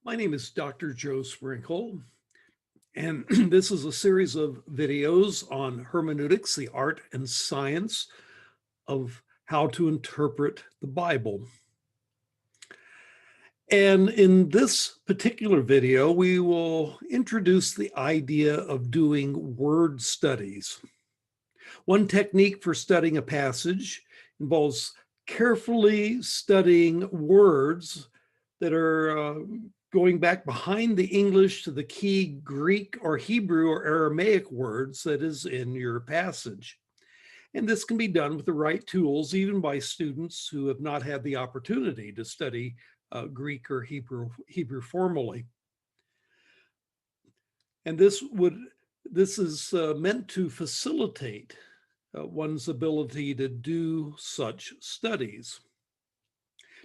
My name is Dr. Joe Sprinkle, and this is a series of videos on hermeneutics, the art and science of how to interpret the Bible. And in this particular video, we will introduce the idea of doing word studies. One technique for studying a passage involves carefully studying words that are going back behind the English to the key Greek or Hebrew or Aramaic words that is in your passage. And this can be done with the right tools, even by students who have not had the opportunity to study Greek or Hebrew formally. And this is meant to facilitate one's ability to do such studies.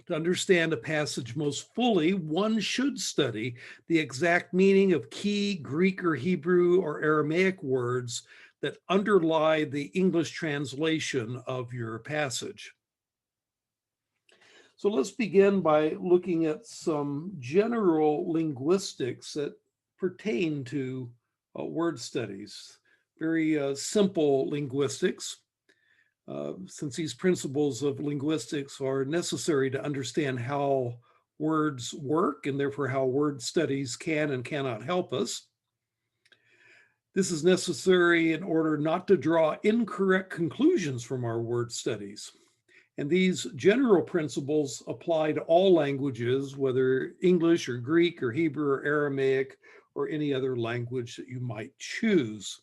To understand a passage most fully, one should study the exact meaning of key Greek or Hebrew or Aramaic words that underlie the English translation of your passage. So let's begin by looking at some general linguistics that pertain to word studies. Very simple linguistics. Since these principles of linguistics are necessary to understand how words work and therefore how word studies can and cannot help us. This is necessary in order not to draw incorrect conclusions from our word studies. And these general principles apply to all languages, whether English or Greek or Hebrew or Aramaic or any other language that you might choose.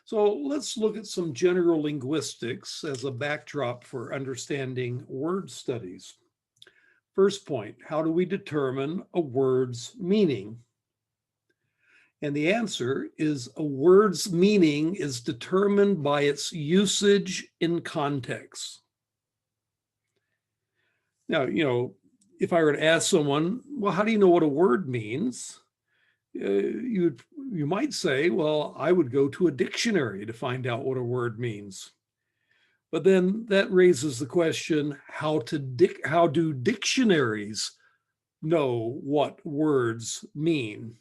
So let's look at some general linguistics as a backdrop for understanding word studies. First point, how do we determine a word's meaning? And the answer is a word's meaning is determined by its usage in context. Now, if I were to ask someone, well, how do you know what a word means? You might say, well, I would go to a dictionary to find out what a word means. But then that raises the question, how do dictionaries know what words mean?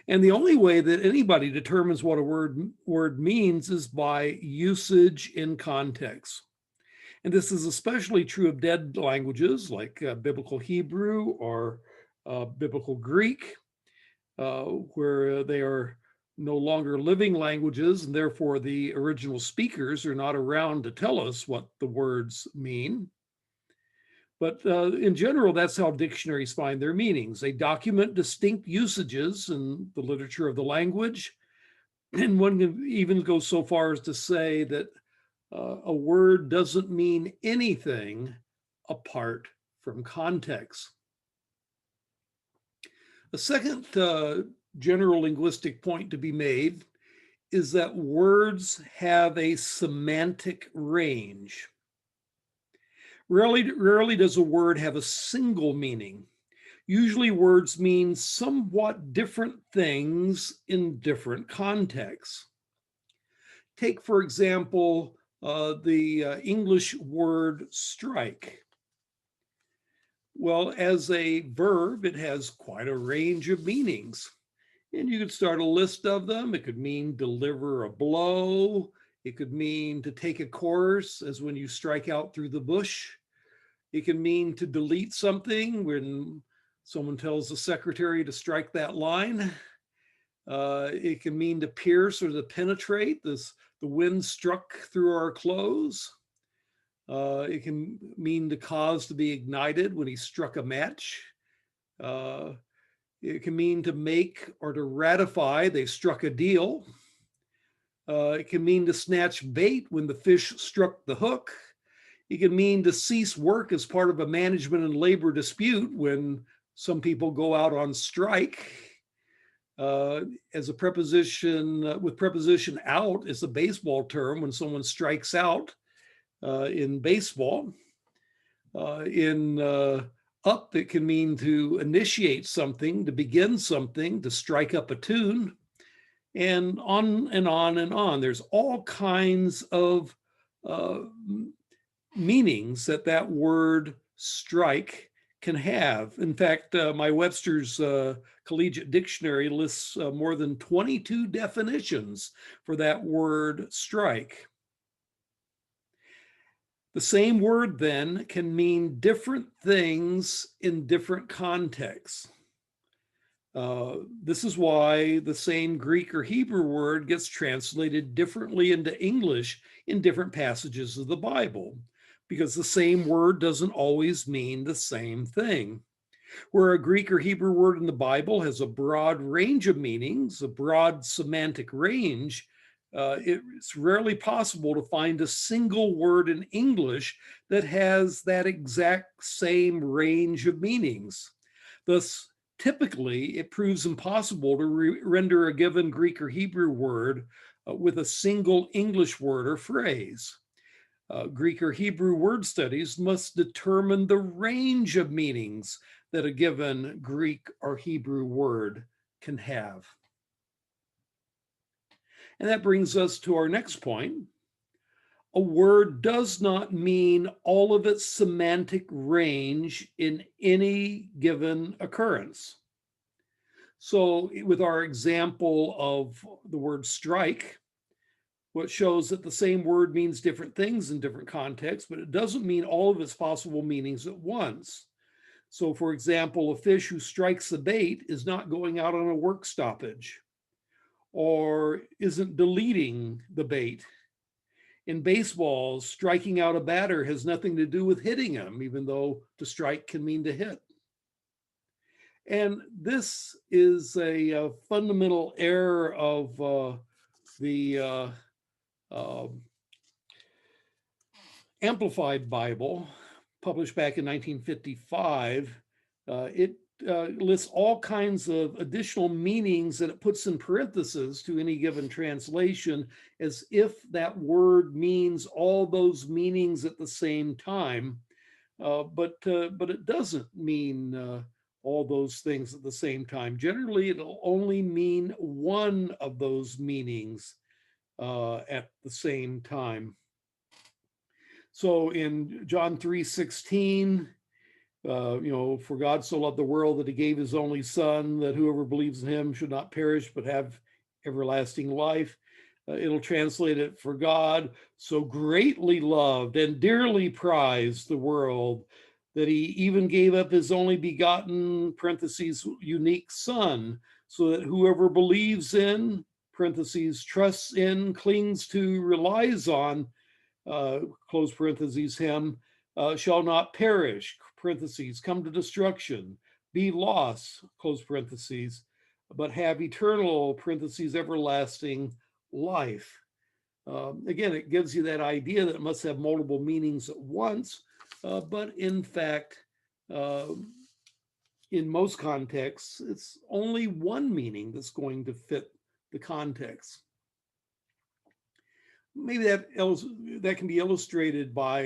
And the only way that anybody determines what a word means is by usage in context. And this is especially true of dead languages like Biblical Hebrew or Biblical Greek, where they are no longer living languages, and therefore the original speakers are not around to tell us what the words mean. But in general, that's how dictionaries find their meanings. They document distinct usages in the literature of the language. And one can even go so far as to say that a word doesn't mean anything apart from context. A second general linguistic point to be made is that words have a semantic range. Rarely does a word have a single meaning. Usually words mean somewhat different things in different contexts. Take, for example, the English word strike. Well, as a verb, it has quite a range of meanings. And you could start a list of them. It could mean deliver a blow. It could mean to take a course, as when you strike out through the bush. It can mean to delete something when someone tells the secretary to strike that line. It can mean to pierce or to penetrate. The wind struck through our clothes. It can mean to cause to be ignited when he struck a match. It can mean to make or to ratify, they struck a deal. It can mean to snatch bait when the fish struck the hook. It can mean to cease work as part of a management and labor dispute when some people go out on strike. As a preposition, with preposition out is a baseball term when someone strikes out in baseball. In up, it can mean to initiate something, to begin something, to strike up a tune, and on and on and on. There's all kinds of meanings that word strike can have. In fact, my Webster's Collegiate Dictionary lists more than 22 definitions for that word strike. The same word then can mean different things in different contexts. This is why the same Greek or Hebrew word gets translated differently into English in different passages of the Bible, because the same word doesn't always mean the same thing. Where a Greek or Hebrew word in the Bible has a broad range of meanings, a broad semantic range, it's rarely possible to find a single word in English that has that exact same range of meanings. Thus, typically, it proves impossible to render a given Greek or Hebrew word with a single English word or phrase. Greek or Hebrew word studies must determine the range of meanings that a given Greek or Hebrew word can have. And that brings us to our next point. A word does not mean all of its semantic range in any given occurrence. So with our example of the word strike, what shows that the same word means different things in different contexts, but it doesn't mean all of its possible meanings at once. So for example, a fish who strikes the bait is not going out on a work stoppage or isn't deleting the bait. In baseball, striking out a batter has nothing to do with hitting him, even though to strike can mean to hit. And this is a fundamental error of the Amplified Bible, published back in 1955. It lists all kinds of additional meanings that it puts in parentheses to any given translation, as if that word means all those meanings at the same time. But it doesn't mean all those things at the same time. Generally, it'll only mean one of those meanings at the same time. So in John 3:16, for God so loved the world that he gave his only son, that whoever believes in him should not perish but have everlasting life. It'll translate it, for God so greatly loved and dearly prized the world that he even gave up his only begotten, parentheses, unique son, so that whoever believes in, parentheses, trusts in, clings to, relies on, close parentheses, him, shall not perish, parentheses, come to destruction, be lost, close parentheses, but have eternal, parentheses, everlasting life. Again, it gives you that idea that it must have multiple meanings at once, but in fact, in most contexts, it's only one meaning that's going to fit the context. Maybe that can be illustrated by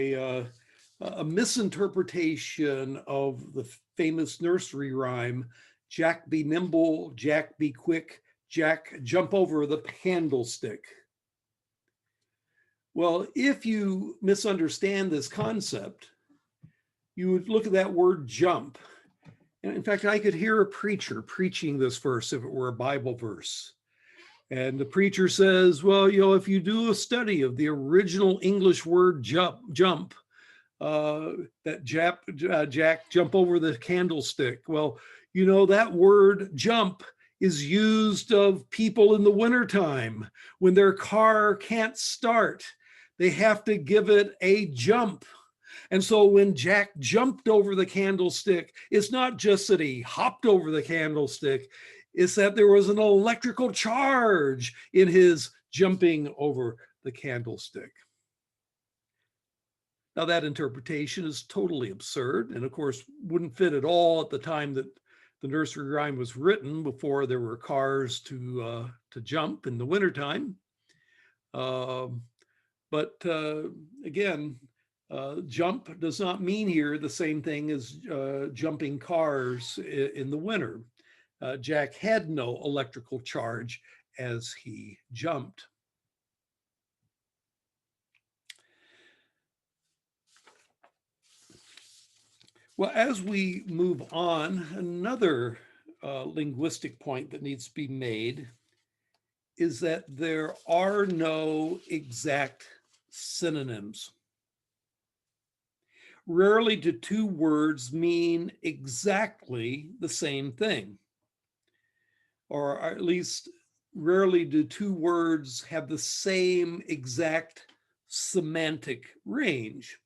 a misinterpretation of the famous nursery rhyme, Jack be nimble, Jack be quick, Jack jump over the candlestick. Well, if you misunderstand this concept, you would look at that word jump. And in fact, I could hear a preacher preaching this verse if it were a Bible verse. And the preacher says, well, if you do a study of the original English word jump, that Jack jump over the candlestick. Well, that word jump is used of people in the wintertime when their car can't start. They have to give it a jump. And so when Jack jumped over the candlestick, it's not just that he hopped over the candlestick, it's that there was an electrical charge in his jumping over the candlestick. Now that interpretation is totally absurd and of course wouldn't fit at all at the time that the nursery rhyme was written, before there were cars to jump in the wintertime. But again, jump does not mean here the same thing as jumping cars in the winter. Jack had no electrical charge as he jumped. Well, as we move on, another linguistic point that needs to be made is that there are no exact synonyms. Rarely do two words mean exactly the same thing, or at least rarely do two words have the same exact semantic range.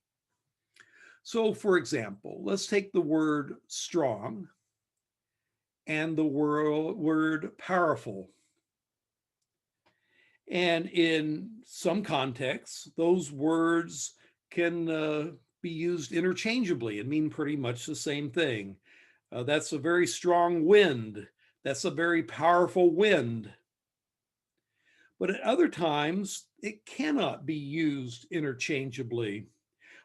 So, for example, let's take the word strong and the word powerful. And in some contexts, those words can be used interchangeably and mean pretty much the same thing. That's a very strong wind. That's a very powerful wind. But at other times, it cannot be used interchangeably.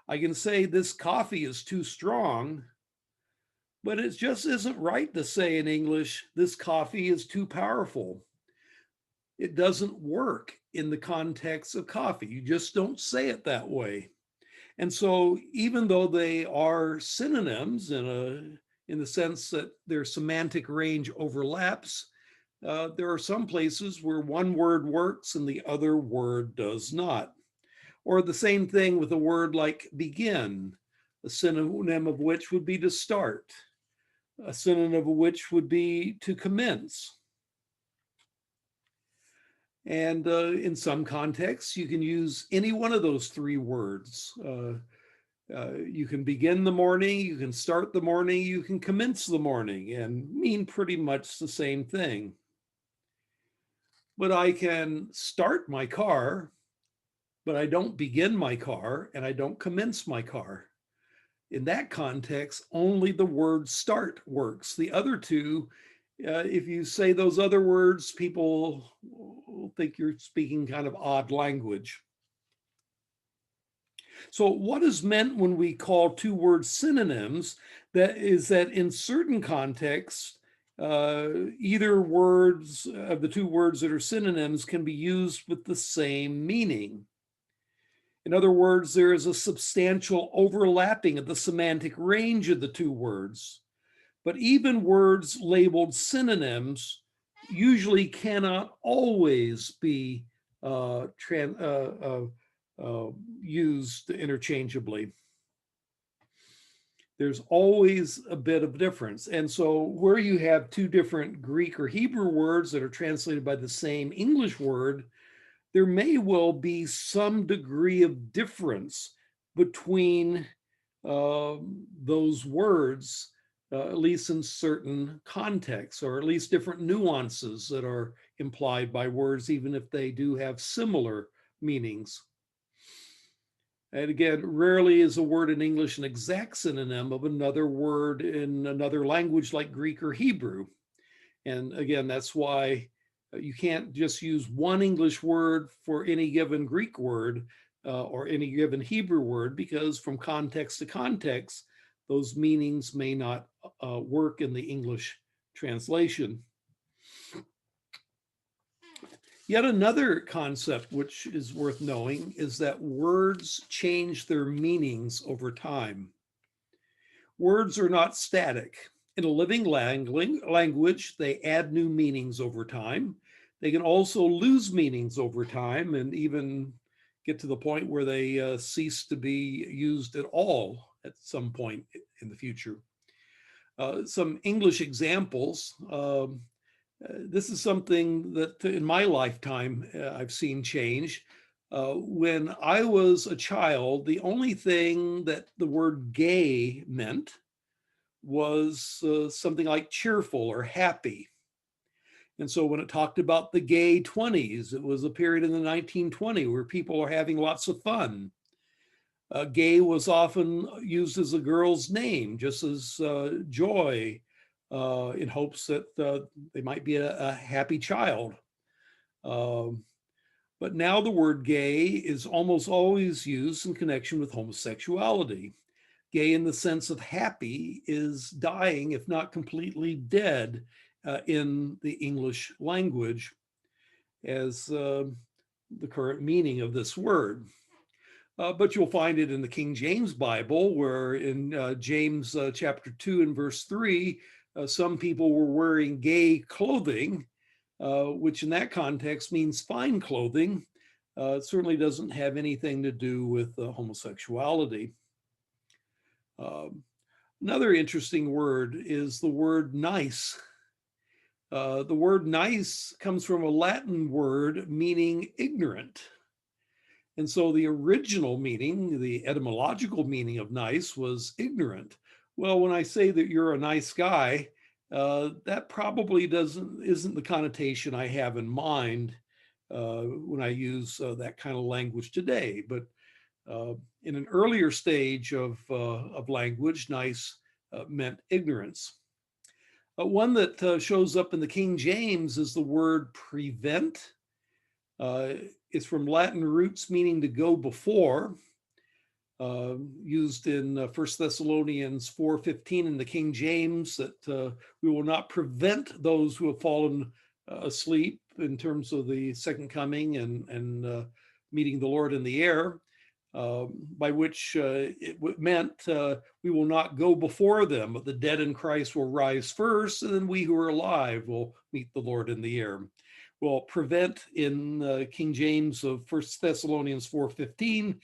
I can say this coffee is too strong, but it just isn't right to say in English, this coffee is too powerful. It doesn't work in the context of coffee. You just don't say it that way. And so even though they are synonyms in the sense that their semantic range overlaps, there are some places where one word works and the other word does not. Or the same thing with a word like begin, a synonym of which would be to start, a synonym of which would be to commence. And in some contexts, you can use any one of those three words. You can begin the morning, you can start the morning, you can commence the morning, and mean pretty much the same thing. But I can start my car, but I don't begin my car, and I don't commence my car. In that context, only the word start works. The other two, if you say those other words, people will think you're speaking kind of odd language. So what is meant when we call two words synonyms? That is that in certain contexts, either words of the two words that are synonyms can be used with the same meaning. In other words, there is a substantial overlapping of the semantic range of the two words. But even words labeled synonyms usually cannot always be used interchangeably. There's always a bit of difference. And so where you have two different Greek or Hebrew words that are translated by the same English word, there may well be some degree of difference between those words, at least in certain contexts, or at least different nuances that are implied by words, even if they do have similar meanings. And again, rarely is a word in English an exact synonym of another word in another language like Greek or Hebrew. And again, that's why you can't just use one English word for any given Greek word or any given Hebrew word, because from context to context, those meanings may not work in the English translation. Yet another concept which is worth knowing is that words change their meanings over time. Words are not static. In a living language, they add new meanings over time. They can also lose meanings over time and even get to the point where they cease to be used at all at some point in the future. Some English examples. This is something that in my lifetime I've seen change. When I was a child, the only thing that the word gay meant was something like cheerful or happy. And so when it talked about the gay 20s, it was a period in the 1920s where people are having lots of fun. Gay was often used as a girl's name, just as joy, in hopes that they might be a happy child. But now the word gay is almost always used in connection with homosexuality. Gay in the sense of happy is dying, if not completely dead, in the English language as the current meaning of this word. But you'll find it in the King James Bible, where in James chapter 2 and verse 3, some people were wearing gay clothing, which in that context means fine clothing. It certainly doesn't have anything to do with homosexuality. Another interesting word is the word nice. The word nice comes from a Latin word meaning ignorant. And so the original meaning, the etymological meaning of nice was ignorant. Well, when I say that you're a nice guy, that probably isn't the connotation I have in mind when I use that kind of language today. But in an earlier stage of language, nice meant ignorance. One that shows up in the King James is the word prevent. It's from Latin roots meaning to go before, used in 1 Thessalonians 4:15 in the King James, that we will not prevent those who have fallen asleep in terms of the second coming and meeting the Lord in the air, by which it meant we will not go before them, but the dead in Christ will rise first, and then we who are alive will meet the Lord in the air. Well, prevent in King James of 1 Thessalonians 4:15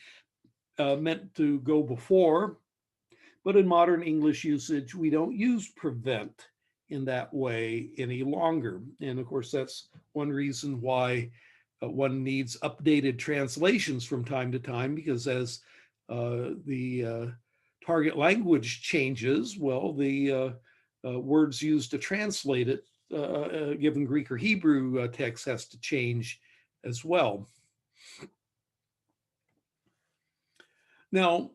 meant to go before, but in modern English usage, we don't use prevent in that way any longer. And of course, that's one reason why one needs updated translations from time to time, because as the target language changes, well, the words used to translate it given Greek or Hebrew text has to change as well. Now,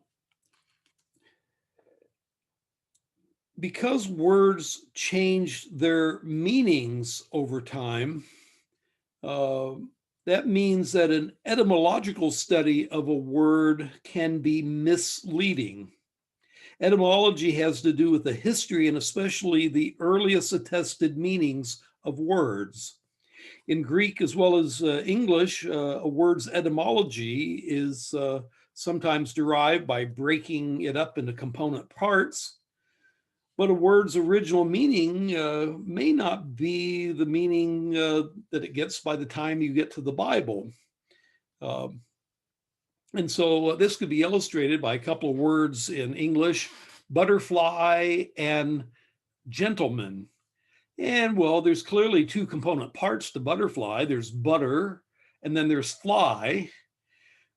because words change their meanings over time, that means that an etymological study of a word can be misleading. Etymology has to do with the history and especially the earliest attested meanings of words. In Greek as well as English, a word's etymology is sometimes derived by breaking it up into component parts, but a word's original meaning may not be the meaning that it gets by the time you get to the Bible. And so this could be illustrated by a couple of words in English, butterfly and gentleman. And well, there's clearly two component parts to butterfly. There's butter and then there's fly.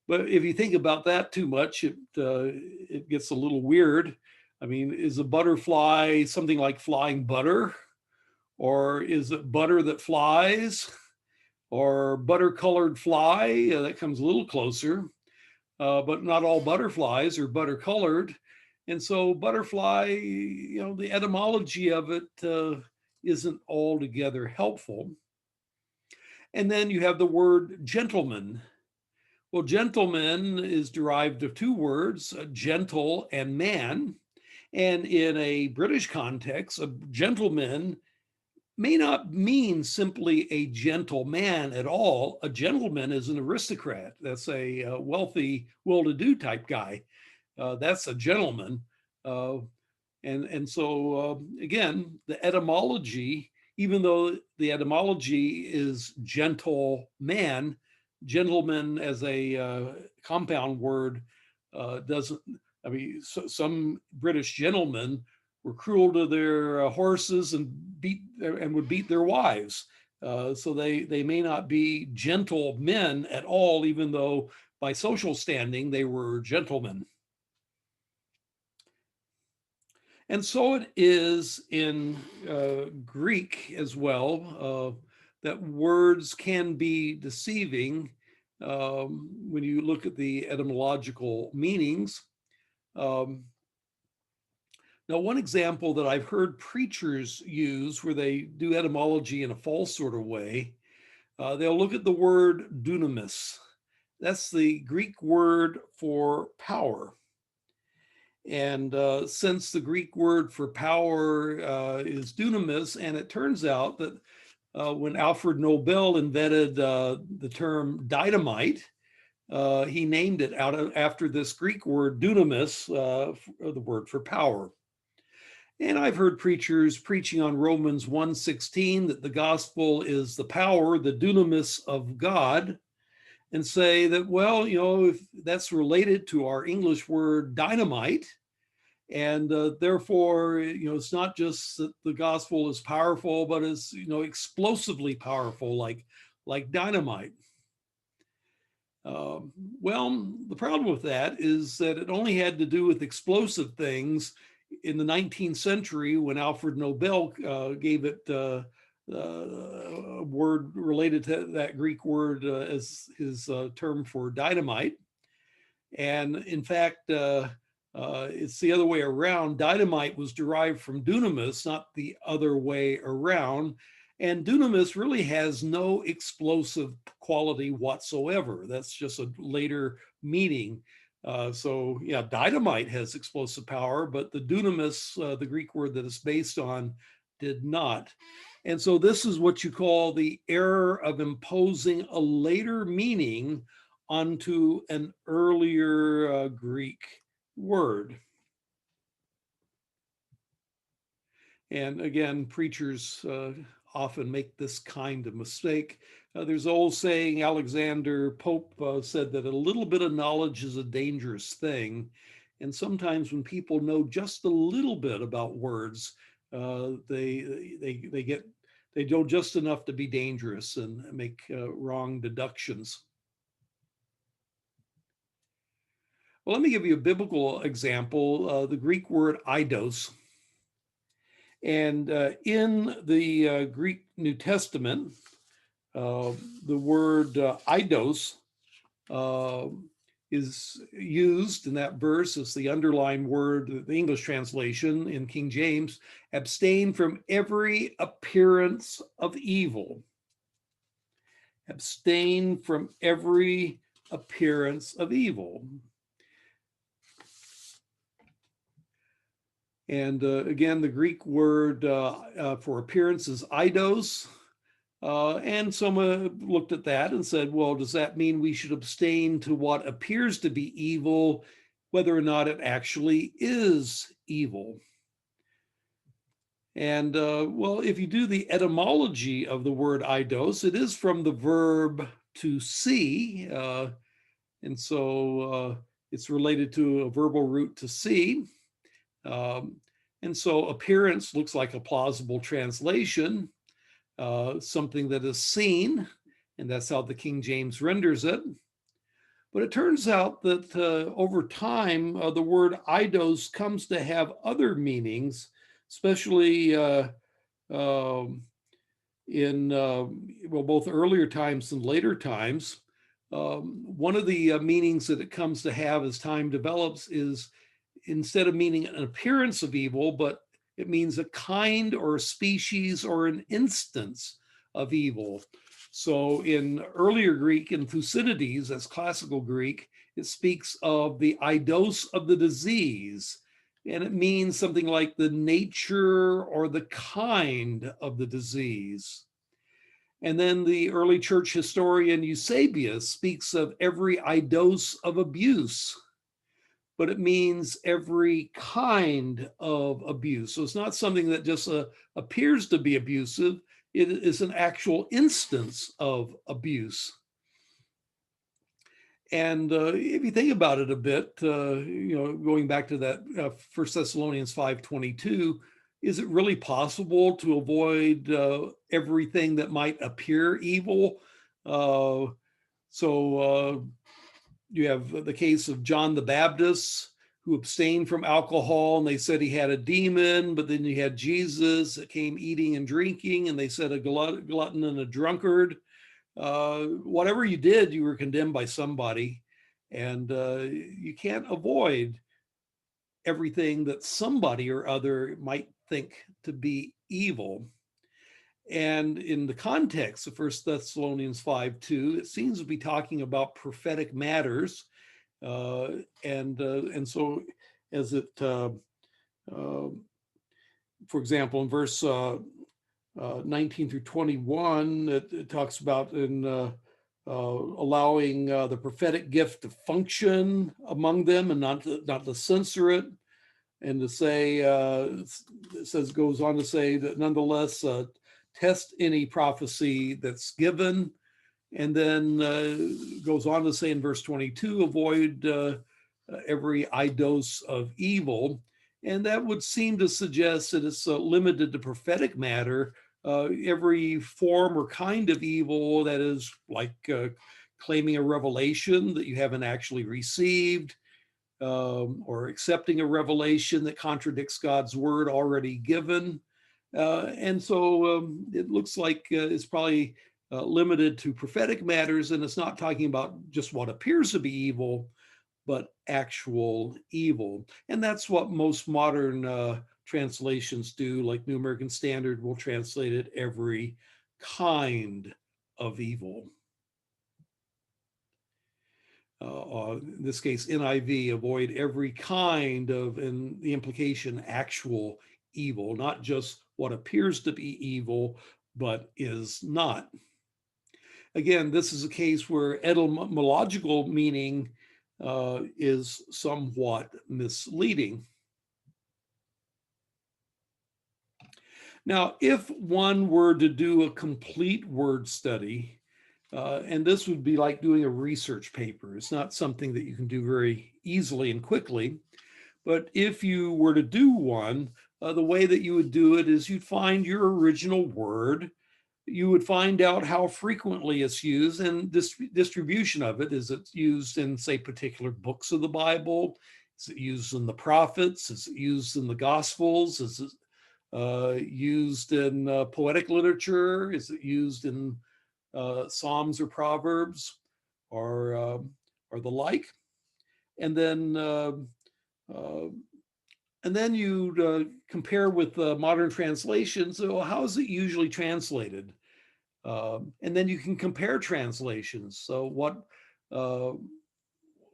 But if you think about that too much, it gets a little weird. I mean, is a butterfly something like flying butter? Or is it butter that flies? Or butter-colored fly? That comes a little closer. But not all butterflies are butter-colored. And so butterfly, the etymology of it isn't altogether helpful. And then you have the word gentleman. Well, gentleman is derived of two words, gentle and man. And in a British context, a gentleman may not mean simply a gentle-man at all. A gentleman is an aristocrat. That's a wealthy, well-to-do type guy. That's a gentleman. And so, again, the etymology, even though the etymology is gentle man, gentleman as a compound word doesn't, I mean, some British gentlemen were cruel to their horses and would beat their wives. So they may not be gentle men at all, even though by social standing they were gentlemen. And so it is in Greek as well, that words can be deceiving when you look at the etymological meanings. Now, one example that I've heard preachers use where they do etymology in a false sort of way, they'll look at the word dunamis. That's the Greek word for power. And since the Greek word for power is dunamis, and it turns out that when Alfred Nobel invented the term dynamite, he named it after this Greek word dunamis, the word for power. And I've heard preachers preaching on Romans 1:16 that the gospel is the power, the dunamis of God, and say that, well, if that's related to our English word dynamite, and therefore, it's not just that the gospel is powerful, but it's, explosively powerful, like dynamite. Well, the problem with that is that it only had to do with explosive things in the 19th century when Alfred Nobel gave it a word related to that Greek word as his term for dynamite. And in fact, it's the other way around. Dynamite was derived from dunamis, not the other way around. And dunamis really has no explosive quality whatsoever. That's just a later meaning. So yeah, dynamite has explosive power, but the dunamis, the Greek word that it's based on, did not. And so this is what you call the error of imposing a later meaning onto an earlier Greek word. And again, preachers often make this kind of mistake. There's an old saying, Alexander Pope said that a little bit of knowledge is a dangerous thing. And sometimes when people know just a little bit about words, they know just enough to be dangerous and make wrong deductions. Well, let me give you a biblical example, the Greek word eidos. And in the Greek New Testament, the word eidos is used in that verse as the underlined word, the English translation in King James, abstain from every appearance of evil. Abstain from every appearance of evil. And again, the Greek word for appearance is eidos. And someone looked at that and said, well, does that mean we should abstain to what appears to be evil, whether or not it actually is evil? And well, if you do the etymology of the word eidos, it is from the verb to see. And so it's related to a verbal root to see. And so appearance looks like a plausible translation, something that is seen, and that's how the King James renders it. But it turns out that over time, the word eidos comes to have other meanings, especially in both earlier times and later times. One of the meanings that it comes to have as time develops is, instead of meaning an appearance of evil, but it means a kind or a species or an instance of evil. So in earlier Greek, in Thucydides, that's classical Greek, it speaks of the eidos of the disease. And it means something like the nature or the kind of the disease. And then the early church historian Eusebius speaks of every eidos of abuse, but it means every kind of abuse. So it's not something that just appears to be abusive. It is an actual instance of abuse. And if you think about it a bit, going back to that 1 Thessalonians 5:22, is it really possible to avoid everything that might appear evil? You have the case of John the Baptist, who abstained from alcohol, and they said he had a demon, but then you had Jesus that came eating and drinking, and they said a glutton and a drunkard. Whatever you did, you were condemned by somebody, and you can't avoid everything that somebody or other might think to be evil. And in the context of 1 Thessalonians 5:2, it seems to be talking about prophetic matters. And so as it, for example, in verse 19 through 21, it talks about in allowing the prophetic gift to function among them and not to censor it, and to say, goes on to say that nonetheless, test any prophecy that's given, and then goes on to say in verse 22, avoid every eidos of evil. And that would seem to suggest that it's limited to prophetic matter. Every form or kind of evil that is like claiming a revelation that you haven't actually received, or accepting a revelation that contradicts God's word already given. And so it looks like it's probably limited to prophetic matters, and it's not talking about just what appears to be evil, but actual evil. And that's what most modern translations do, like New American Standard will translate it every kind of evil. In this case, NIV, avoid every kind of, and the implication, actual evil, not just what appears to be evil, but is not. Again, this is a case where etymological meaning is somewhat misleading. Now, if one were to do a complete word study, and this would be like doing a research paper. It's not something that you can do very easily and quickly. But if you were to do one, the way that you would do it is you'd find your original word. You would find out how frequently it's used, and this distribution of it. Is it used in, say, particular books of the Bible? Is it used in the prophets? Is it used in the Gospels? Is it used in poetic literature? Is it used in Psalms or Proverbs or the like? And then you compare with modern translations. So how is it usually translated? And then you can compare translations. So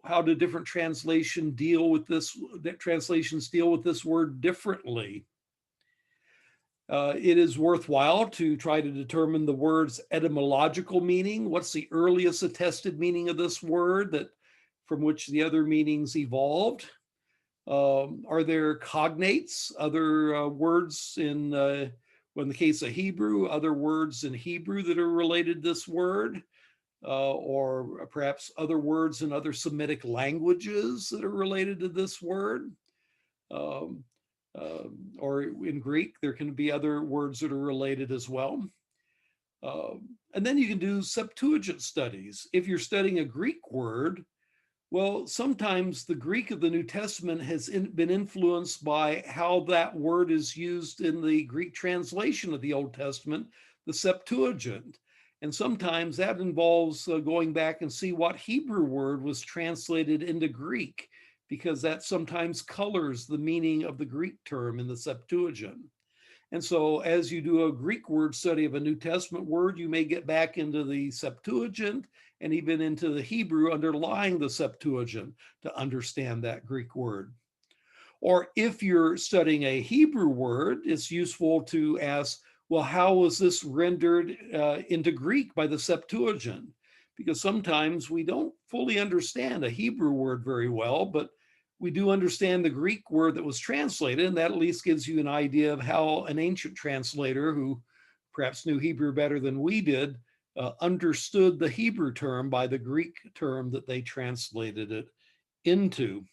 how do different translations deal with this word differently? It is worthwhile to try to determine the word's etymological meaning. What's the earliest attested meaning of this word from which the other meanings evolved? Are there cognates, other words in the case of Hebrew, other words in Hebrew that are related to this word? Or perhaps other words in other Semitic languages that are related to this word? Or in Greek, there can be other words that are related as well. And then you can do Septuagint studies. If you're studying a Greek word, well, sometimes the Greek of the New Testament has been influenced by how that word is used in the Greek translation of the Old Testament, the Septuagint. And sometimes that involves going back and see what Hebrew word was translated into Greek, because that sometimes colors the meaning of the Greek term in the Septuagint. And so as you do a Greek word study of a New Testament word, you may get back into the Septuagint and even into the Hebrew underlying the Septuagint to understand that Greek word. Or if you're studying a Hebrew word, it's useful to ask, well, how was this rendered into Greek by the Septuagint? Because sometimes we don't fully understand a Hebrew word very well, but we do understand the Greek word that was translated, and that at least gives you an idea of how an ancient translator who perhaps knew Hebrew better than we did understood the Hebrew term by the Greek term that they translated it into.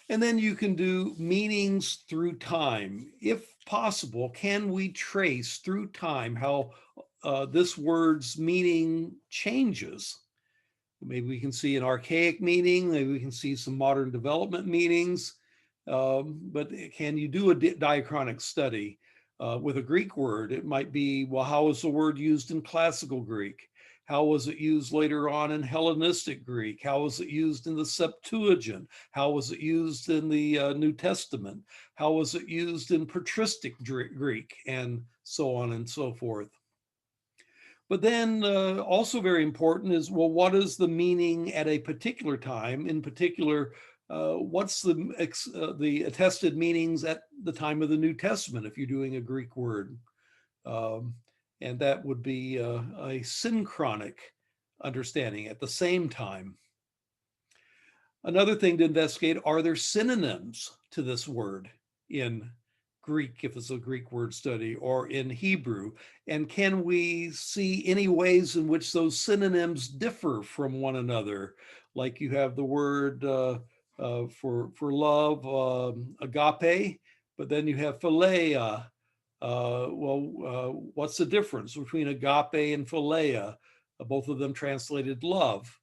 And then you can do meanings through time. If possible, can we trace through time how this word's meaning changes? Maybe we can see an archaic meaning, maybe we can see some modern development meanings, but can you do a diachronic study with a Greek word? It might be, well, how was the word used in classical Greek? How was it used later on in Hellenistic Greek? How was it used in the Septuagint? How was it used in the New Testament? How was it used in patristic Greek? And so on and so forth. But then also very important is, well, what is the meaning at a particular time? In particular, what's the attested meanings at the time of the New Testament if you're doing a Greek word? And that would be a synchronic understanding at the same time. Another thing to investigate, are there synonyms to this word in Greek, if it's a Greek word study, or in Hebrew? And can we see any ways in which those synonyms differ from one another? Like you have the word for love, agape, but then you have philia. What's the difference between agape and philia? Both of them translated love.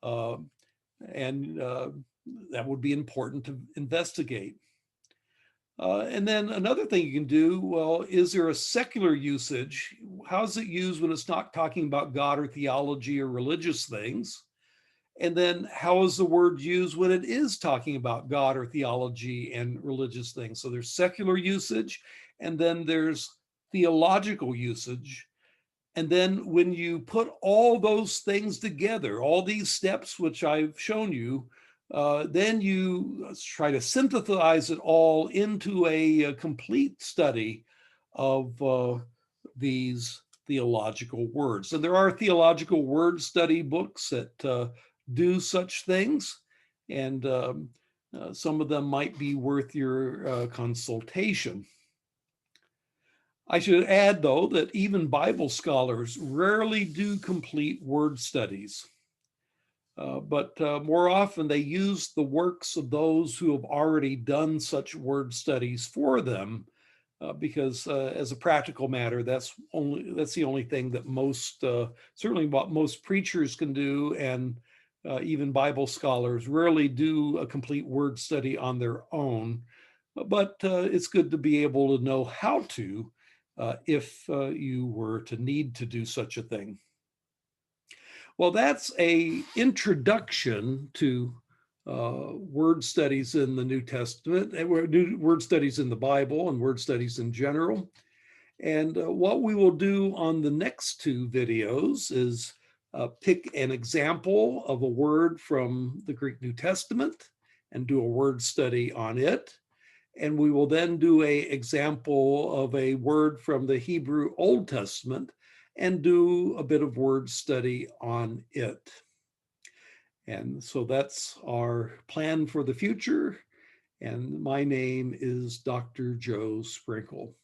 Uh, and that would be important to investigate. And then another thing you can do, well, is there a secular usage? How's it used when it's not talking about God or theology or religious things? And then how is the word used when it is talking about God or theology and religious things? So there's secular usage, and then there's theological usage. And then when you put all those things together, all these steps which I've shown you, then you try to synthesize it all into a complete study of these theological words. And there are theological word study books that do such things, and some of them might be worth your consultation. I should add, though, that even Bible scholars rarely do complete word studies, but more often they use the works of those who have already done such word studies for them, because as a practical matter, that's the only thing that most, certainly what most preachers can do, and even Bible scholars rarely do a complete word study on their own. But it's good to be able to know how to, if you were to need to do such a thing. Well, that's a introduction to word studies in the New Testament, word studies in the Bible, and word studies in general. And what we will do on the next two videos is pick an example of a word from the Greek New Testament and do a word study on it. And we will then do an example of a word from the Hebrew Old Testament and do a bit of word study on it. And so that's our plan for the future. And my name is Dr. Joe Sprinkle.